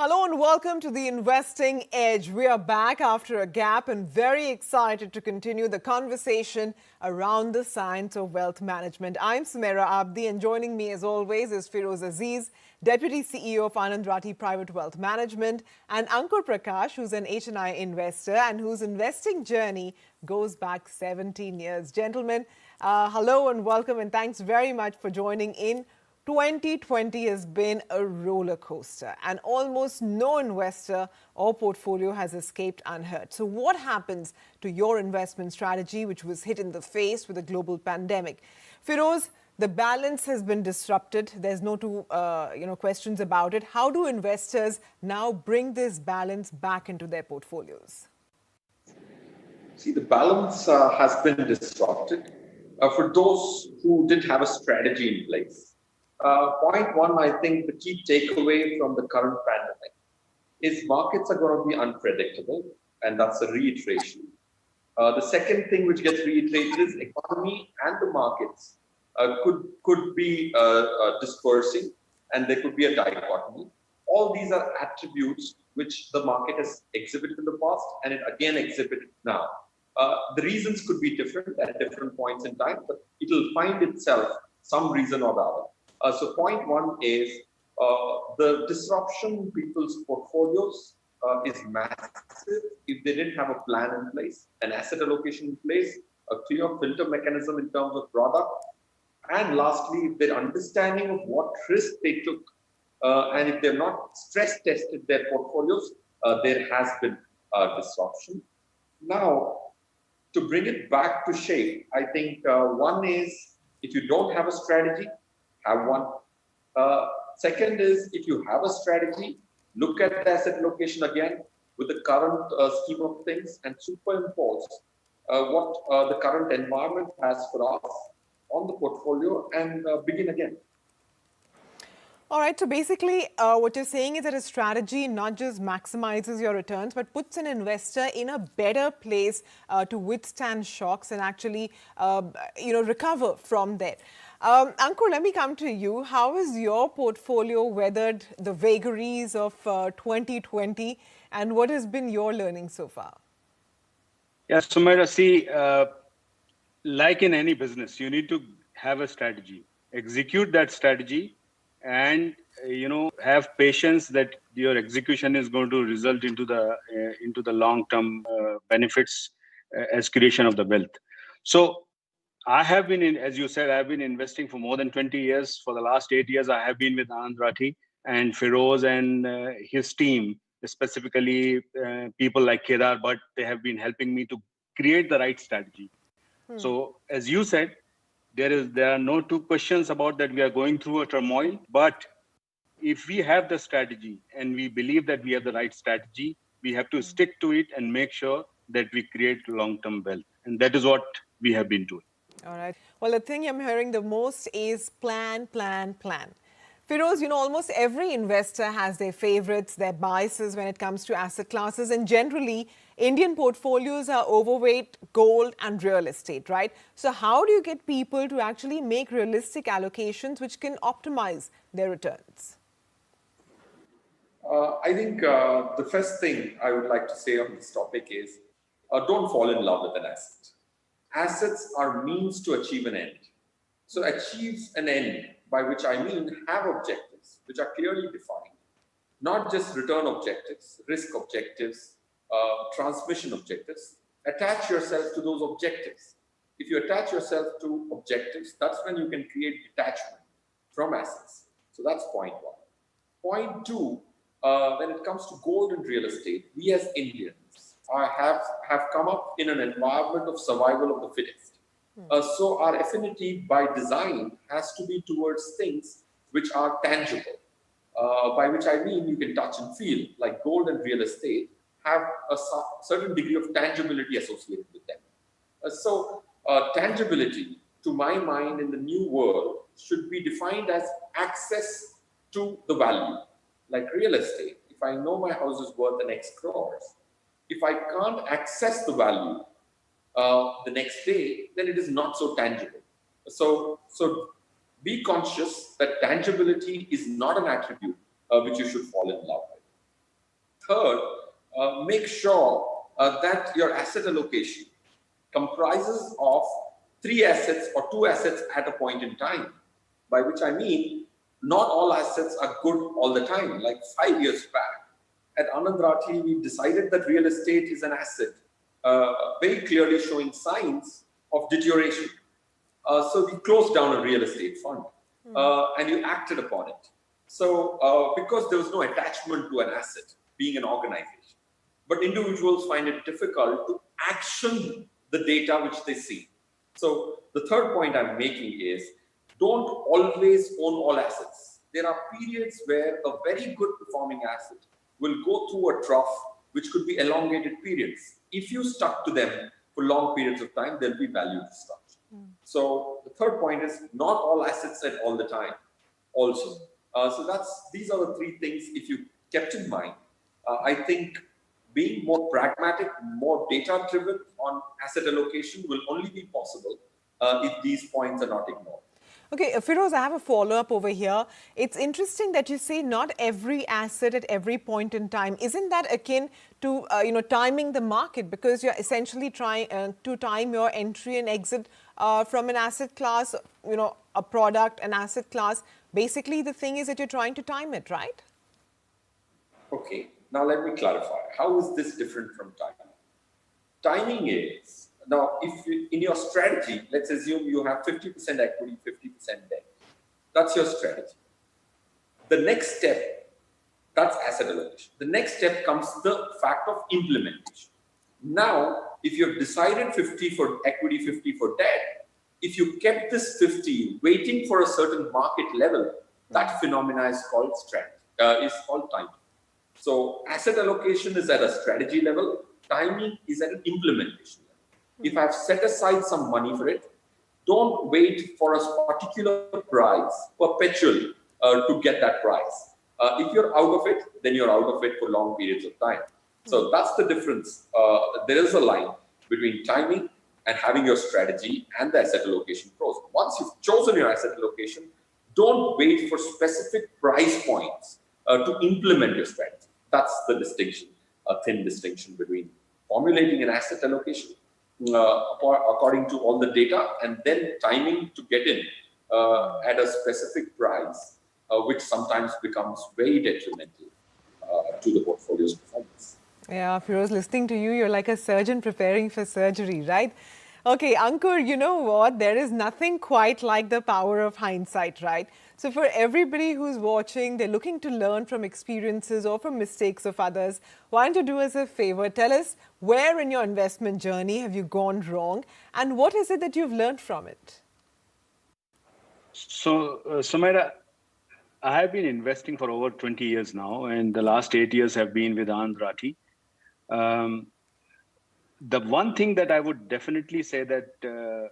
Hello and welcome to the Investing Edge. We are back after a gap and very excited to continue the conversation around the science of wealth management. I'm Sumaira Abdi and joining me as always is Feroz Aziz, Deputy CEO of Anand Rathi Private Wealth Management, and Ankur Prakash, who's an HNI investor and whose investing journey goes back 17 years. Gentlemen, hello and welcome and thanks very much for joining in. 2020 has been a roller coaster and almost no investor or portfolio has escaped unhurt. So what happens to your investment strategy, which was hit in the face with a global pandemic? Feroz, the balance has been disrupted. There's no two questions about it. How do investors now bring this balance back into their portfolios? See, the balance has been disrupted for those who didn't have a strategy in place. Point one, I think the key takeaway from the current pandemic is markets are going to be unpredictable, and that's a reiteration. The second thing which gets reiterated is economy and the markets could be dispersing, and there could be a dichotomy. All these are attributes which the market has exhibited in the past, and it again exhibited now. The reasons could be different at different points in time, but it will find itself some reason or the other. So point one is the disruption in people's portfolios is massive if they didn't have a plan in place, an asset allocation in place, a clear filter mechanism in terms of product, and lastly, if their understanding of what risk they took, and if they've not stress tested their portfolios, there has been disruption. Now, to bring it back to shape, I think one is if you don't have a strategy, have one. Second is, if you have a strategy, look at the asset allocation again with the current scheme of things and superimpose what the current environment has for us on the portfolio and begin again. All right, so basically what you're saying is that a strategy not just maximizes your returns, but puts an investor in a better place to withstand shocks and actually, recover from that. Ankur, let me come to you. How has your portfolio weathered the vagaries of 2020 and what has been your learning so far? Yeah, Sumaira, see, like in any business, you need to have a strategy, execute that strategy, and have patience that your execution is going to result into the long-term benefits as creation of the wealth. So I have been as you said, I've been investing for more than 20 years. For the last 8 years, I have been with Anand Rathi and Feroz and his team, specifically people like Kedar, but they have been helping me to create the right strategy. So as you said, there are no two questions about that we are going through a turmoil, but if we have the strategy and we believe that we have the right strategy, we have to stick to it and make sure that we create long-term wealth. And that is what we have been doing. All right. Well, the thing I'm hearing the most is plan, plan, plan. Feroz, almost every investor has their favorites, their biases when it comes to asset classes. And generally, Indian portfolios are overweight gold and real estate, right? So how do you get people to actually make realistic allocations which can optimize their returns? I think the first thing I would like to say on this topic is don't fall in love with an asset. Assets are means to achieve an end. So achieve an end, by which I mean have objectives which are clearly defined, not just return objectives, risk objectives, transmission objectives. Attach yourself to those objectives. If you attach yourself to objectives, that's when you can create detachment from assets. So that's point one. Point two, when it comes to gold and real estate, we as Indians have come up in an environment of survival of the fittest. So our affinity by design has to be towards things which are tangible, by which I mean you can touch and feel, like gold and real estate have a certain degree of tangibility associated with them. So tangibility, to my mind, in the new world should be defined as access to the value. Like real estate, if I know my house is worth an X crores, if I can't access the value the next day, then it is not so tangible. So be conscious that tangibility is not an attribute which you should fall in love with. Third, make sure that your asset allocation comprises of 3 assets or 2 assets at a point in time, by which I mean not all assets are good all the time. Like 5 years back at Anand Rathi, we decided that real estate is an asset, very clearly showing signs of deterioration. So we closed down a real estate fund and you acted upon it. So because there was no attachment to an asset being an organization, but individuals find it difficult to action the data which they see. So the third point I'm making is don't always own all assets. There are periods where a very good performing asset will go through a trough, which could be elongated periods. If you stuck to them for long periods of time, there'll be value destruction. So the third point is not all assets at all the time also. So these are the 3 things if you kept in mind. I think being more pragmatic, more data-driven on asset allocation will only be possible if these points are not ignored. Okay, Firoz, I have a follow-up over here. It's interesting that you say not every asset at every point in time. Isn't that akin to timing the market, because you're essentially trying to time your entry and exit from an asset class, a product, an asset class. Basically, the thing is that you're trying to time it, right? Okay, now let me clarify. How is this different from timing? Timing is, now if in your strategy, let's assume you have 50% equity, 50% debt. That's your strategy. The next step, that's asset allocation. The next step comes the fact of implementation. Now, if you've decided 50 for equity, 50 for debt, if you kept this 50 waiting for a certain market level, that phenomena is called strategy, is called timing. So asset allocation is at a strategy level, timing is at an implementation level. If I've set aside some money for it, don't wait for a particular price perpetually to get that price. If you're out of it, then you're out of it for long periods of time. So that's the difference. There is a line between timing and having your strategy and the asset allocation pros. Once you've chosen your asset allocation, don't wait for specific price points to implement your strategy. That's the distinction, a thin distinction between formulating an asset allocation according to all the data and then timing to get in at a specific price, which sometimes becomes very detrimental to the portfolio's performance. Yeah, Firoz, listening to you, you're like a surgeon preparing for surgery, right? Okay, Ankur, you know what? There is nothing quite like the power of hindsight, right? So for everybody who's watching, they're looking to learn from experiences or from mistakes of others. Why don't you do us a favor? Tell us where in your investment journey have you gone wrong and what is it that you've learned from it? So, Sumaira, I have been investing for over 20 years now, and the last 8 years have been with Anand Rathi. The one thing that I would definitely say that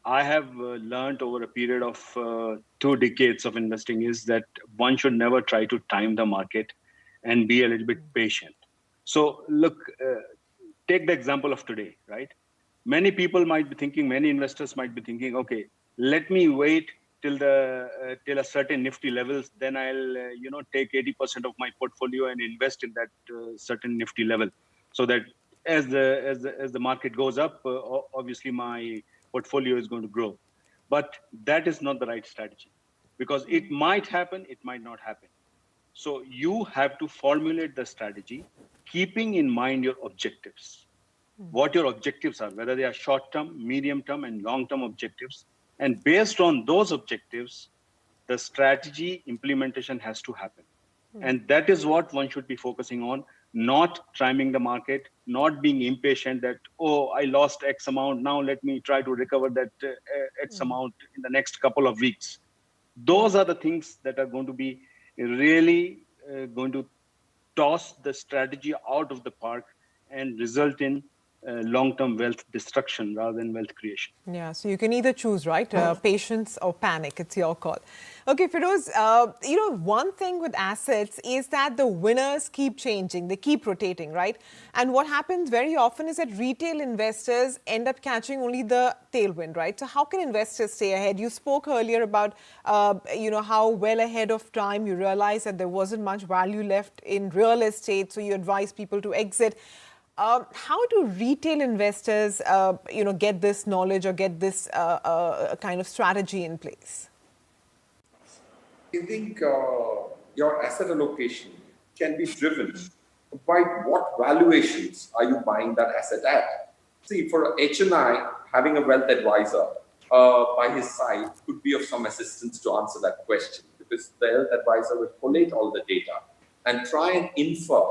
I have learned over a period of 2 decades of investing is that one should never try to time the market and be a little bit patient. So look, take the example of today, right? Many people might be thinking, many investors might be thinking, okay, let me wait till a certain nifty levels, then I'll take 80% of my portfolio and invest in that certain nifty level, so that as the market goes up, obviously my portfolio is going to grow. But that is not the right strategy, because it might happen, it might not happen. So you have to formulate the strategy, keeping in mind your objectives, what your objectives are, whether they are short-term, medium-term, and long-term objectives. And based on those objectives, the strategy implementation has to happen. And that is what one should be focusing on, not timing the market, not being impatient that, oh, I lost X amount, now let me try to recover that X amount in the next couple of weeks. Those are the things that are going to be really going to toss the strategy out of the park and result in long-term wealth destruction rather than wealth creation. Yeah, so you can either choose, right? Patience or panic. It's your call. Okay, Firoz, one thing with assets is that the winners keep changing. They keep rotating, right? And what happens very often is that retail investors end up catching only the tailwind, right? So how can investors stay ahead? You spoke earlier about, how well ahead of time you realized that there wasn't much value left in real estate. So you advise people to exit. How do retail investors, get this knowledge or get this kind of strategy in place? I think your asset allocation can be driven by what valuations are you buying that asset at. See, for HNI, having a wealth advisor by his side could be of some assistance to answer that question, because the wealth advisor will collate all the data and try and infer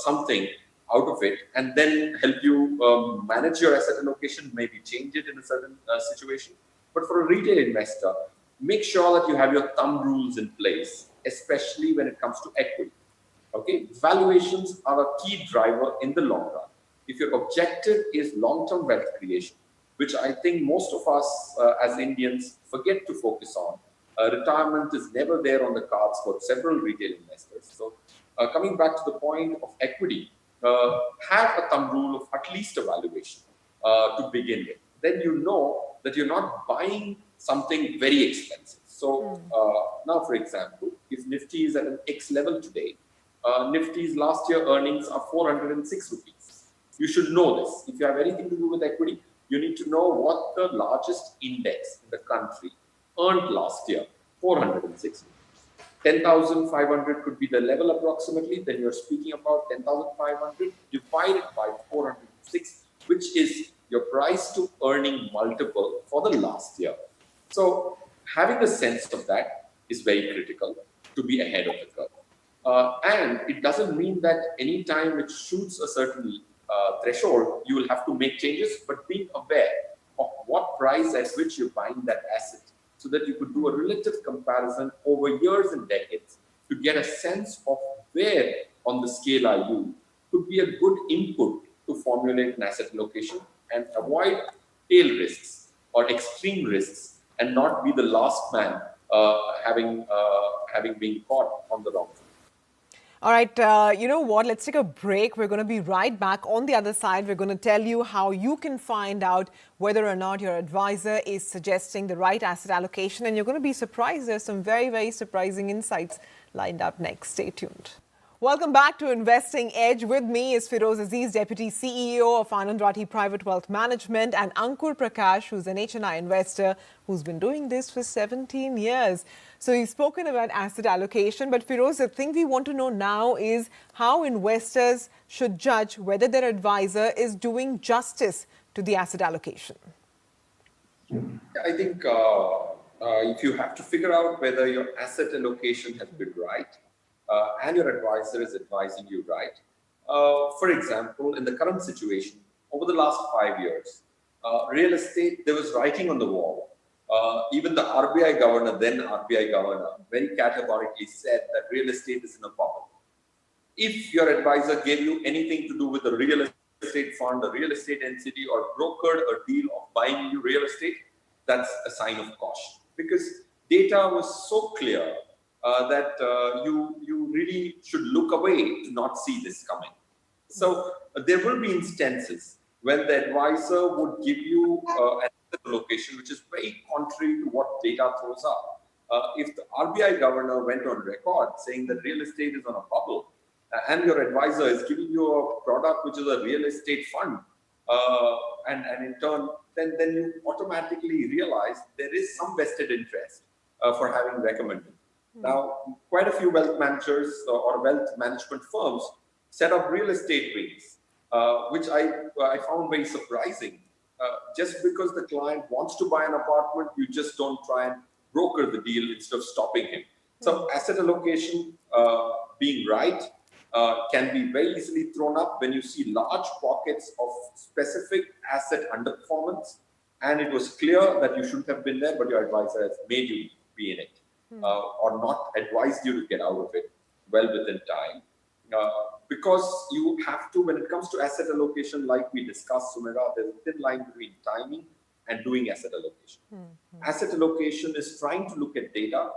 something out of it, and then help you manage your asset allocation, maybe change it in a certain situation. But for a retail investor, make sure that you have your thumb rules in place, especially when it comes to equity. Okay, valuations are a key driver in the long run. If your objective is long-term wealth creation, which I think most of us as Indians forget to focus on, retirement is never there on the cards for several retail investors. So coming back to the point of equity, have a thumb rule of at least a valuation to begin with. Then you know that you're not buying something very expensive. So now, for example, if Nifty is at an X level today, Nifty's last year earnings are 406 rupees. You should know this. If you have anything to do with equity, you need to know what the largest index in the country earned last year, 406. 10,500 could be the level approximately. Then you're speaking about 10,500 divided by 406, which is your price to earning multiple for the last year. So having a sense of that is very critical to be ahead of the curve. And it doesn't mean that any time it shoots a certain threshold, you will have to make changes, but being aware of what price at which you're buying that asset, so that you could do a relative comparison over years and decades to get a sense of where on the scale are you, could be a good input to formulate an asset allocation and avoid tail risks or extreme risks, and not be the last man having been caught on the wrong foot. All right, you know what? Let's take a break. We're going to be right back. On the other side, we're going to tell you how you can find out whether or not your advisor is suggesting the right asset allocation. And you're going to be surprised. There's some very, very surprising insights lined up next. Stay tuned. Welcome back to Investing Edge. With me is Firoz Aziz, Deputy CEO of Anand Rathi Private Wealth Management, and Ankur Prakash, who's an HNI investor who's been doing this for 17 years. So you've spoken about asset allocation, but Firoz, the thing we want to know now is how investors should judge whether their advisor is doing justice to the asset allocation. I think if you have to figure out whether your asset allocation has been right, and your advisor is advising you right. For example, in the current situation, over the last 5 years, real estate, there was writing on the wall. Even the RBI governor, then RBI governor, very categorically said that real estate is in a bubble. If your advisor gave you anything to do with a real estate fund, a real estate entity, or brokered a deal of buying you real estate, that's a sign of caution. Because data was so clear that you really should look away to not see this coming. So there will be instances when the advisor would give you an allocation which is very contrary to what data throws up. If the RBI governor went on record saying that real estate is on a bubble, and your advisor is giving you a product which is a real estate fund, and in turn, then you automatically realize there is some vested interest for having recommended. Now, quite a few wealth managers or wealth management firms set up real estate REITs, which I found very surprising. Just because the client wants to buy an apartment, you just don't try and broker the deal instead of stopping him. So asset allocation being right can be very easily thrown up when you see large pockets of specific asset underperformance, and it was clear that you shouldn't have been there, but your advisor has made you be in it. Or not advised you to get out of it well within time. because you have to, when it comes to asset allocation, like we discussed, Sumera, there's a thin line between timing and doing asset allocation. Asset allocation is trying to look at data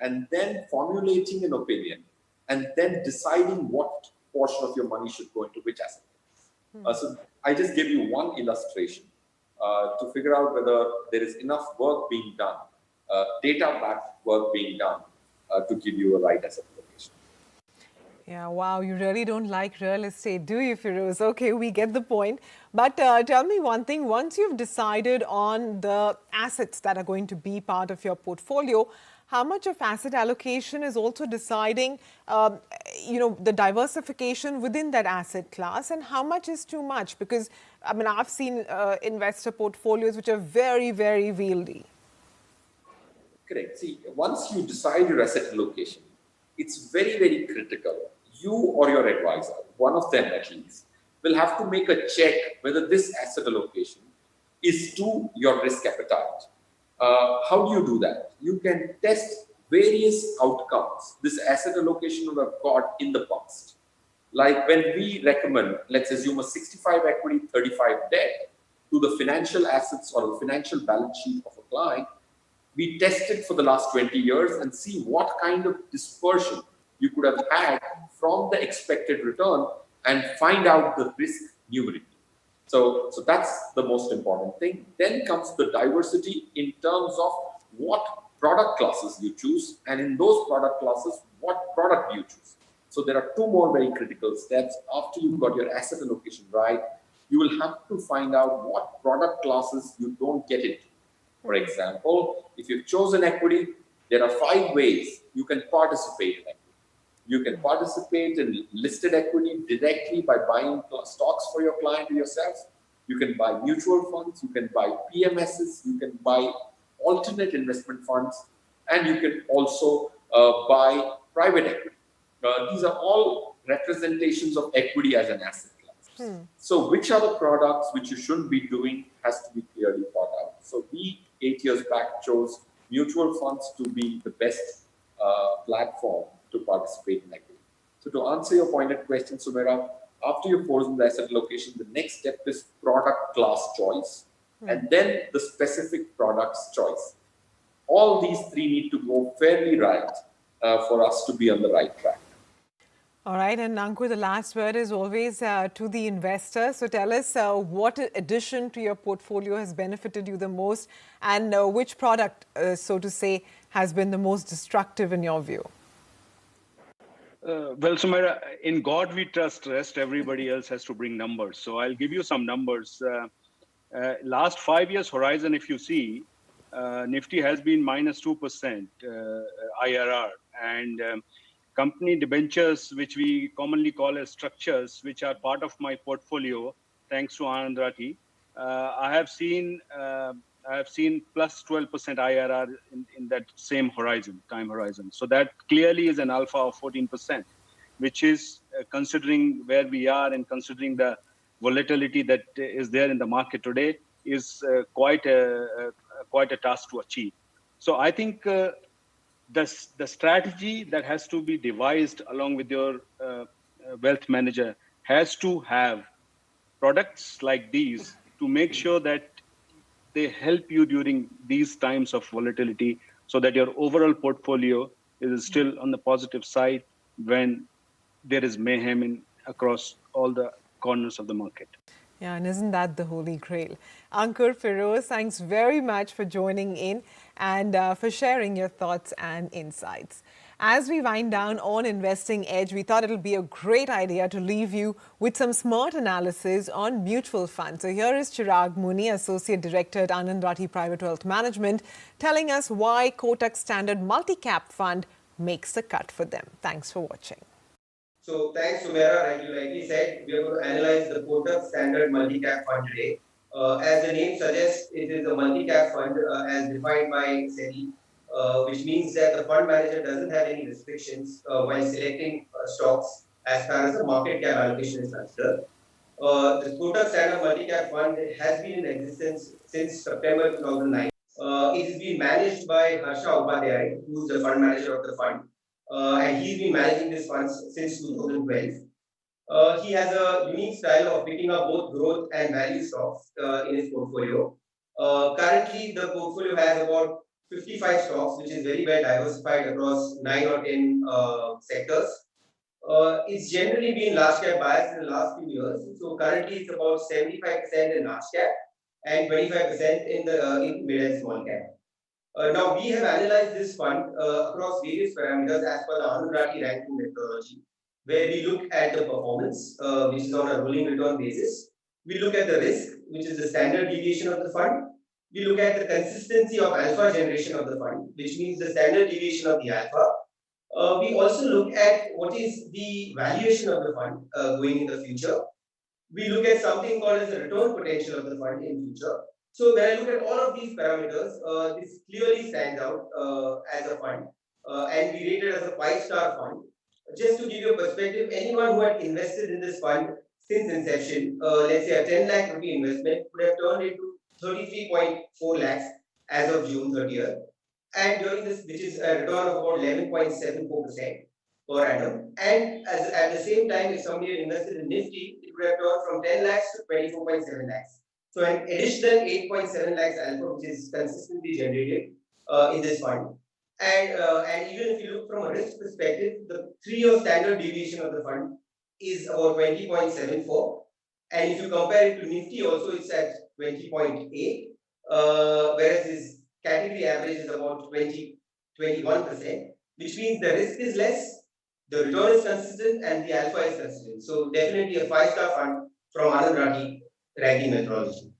and then formulating an opinion and then deciding what portion of your money should go into which asset. So I just gave you one illustration to figure out whether there is enough work being done, data-backed work being done to give you a right asset allocation. Yeah, wow, you really don't like real estate, do you, Firoz? Okay, we get the point. But tell me one thing, once you've decided on the assets that are going to be part of your portfolio, how much of asset allocation is also deciding, the diversification within that asset class, and how much is too much? Because, I mean, I've seen investor portfolios which are very, very wieldy. Correct. See, once you decide your asset allocation, it's very, very critical. You or your advisor, one of them at least, will have to make a check whether this asset allocation is to your risk appetite. How do you do that? You can test various outcomes this asset allocation would have got in the past. Like when we recommend, let's assume a 65 equity, 35 debt to the financial assets or the financial balance sheet of a client, we test it for the last 20 years and see what kind of dispersion you could have had from the expected return and find out the risk numerically. So that's the most important thing. Then comes the diversity in terms of what product classes you choose, and in those product classes, what product you choose. So there are two more very critical steps. After you've got your asset allocation right, you will have to find out what product classes you don't get into. For example, if you've chosen equity, there are 5 ways you can participate in equity. You can participate in listed equity directly by buying stocks for your client or yourself. You can buy mutual funds, you can buy PMSs, you can buy alternate investment funds, and you can also buy private equity. These are all representations of equity as an asset class. So which are the products which you shouldn't be doing has to be clearly thought out. So we, 8 years back, chose mutual funds to be the best platform to participate in equity. So to answer your pointed question, Sumera, after you've chosen the asset allocation, the next step is product class choice, and then the specific products choice. All these 3 need to go fairly right for us to be on the right track. All right, and Ankur, the last word is always to the investor. So tell us what addition to your portfolio has benefited you the most, and which product, so to say, has been the most destructive in your view? Well, Sumera, in God we trust, rest everybody else has to bring numbers. So I'll give you some numbers. Last 5 years horizon, if you see, Nifty has been minus 2% IRR, and company debentures, which we commonly call as structures, which are part of my portfolio, thanks to Anand Rathi, I have seen plus 12% IRR in that same time horizon. So that clearly is an alpha of 14%, which is considering where we are and considering the volatility that is there in the market today, is quite a task to achieve. So I think the strategy that has to be devised along with your wealth manager has to have products like these to make sure that they help you during these times of volatility, so that your overall portfolio is still on the positive side when there is mayhem across all the corners of the market. Yeah, and isn't that the holy grail? Ankur, Firoz, thanks very much for joining in and for sharing your thoughts and insights. As we wind down on Investing Edge, we thought it'll be a great idea to leave you with some smart analysis on mutual funds. So here is Chirag Muni, Associate Director at Anand Rathi Private Wealth Management, telling us why Kotak Standard Multi-Cap Fund makes the cut for them. Thanks for watching. So thanks, Sumera. Like you rightly said, we are going to analyze the Kotak Standard Multi-Cap Fund today. As the name suggests, it is a multi-cap fund as defined by SEBI, which means that the fund manager doesn't have any restrictions while selecting stocks as far as the market cap allocation is concerned. The Kotak Standard Multi-Cap Fund has been in existence since September 2009. It is being managed by Harsha Upadhyay, who is the fund manager of the fund. And he's been managing this fund since 2012. He has a unique style of picking up both growth and value stocks in his portfolio. Currently, the portfolio has about 55 stocks, which is very well diversified across 9 or 10 sectors. It's generally been large cap bias in the last few years. So currently, it's about 75% in large cap and 25% in the in mid and small cap. Now, we have analyzed this fund across various parameters as per the Anand Rathi ranking methodology, where we look at the performance, which is on a rolling return basis. We look at the risk, which is the standard deviation of the fund. We look at the consistency of alpha generation of the fund, which means the standard deviation of the alpha. We also look at what is the valuation of the fund going in the future. We look at something called as the return potential of the fund in future. So when I look at all of these parameters, this clearly stands out as a fund, and we rate it as a five-star fund. Just to give you a perspective, anyone who had invested in this fund since inception, let's say a 10 lakh rupee investment, would have turned into 33.4 lakhs as of June 30th. And during this, which is a return of about 11.74% per annum. And as at the same time, if somebody had invested in Nifty, it would have turned from 10 lakhs to 24.7 lakhs. So an additional 8.7 lakhs alpha, which is consistently generated in this fund. And even if you look from a risk perspective, the 3-year standard deviation of the fund is about 20.74. And if you compare it to Nifty, also it's at 20.8, whereas this category average is about 21%, which means the risk is less, the return is consistent, and the alpha is consistent. So definitely a five-star fund from Anand Rathi ranking methodology.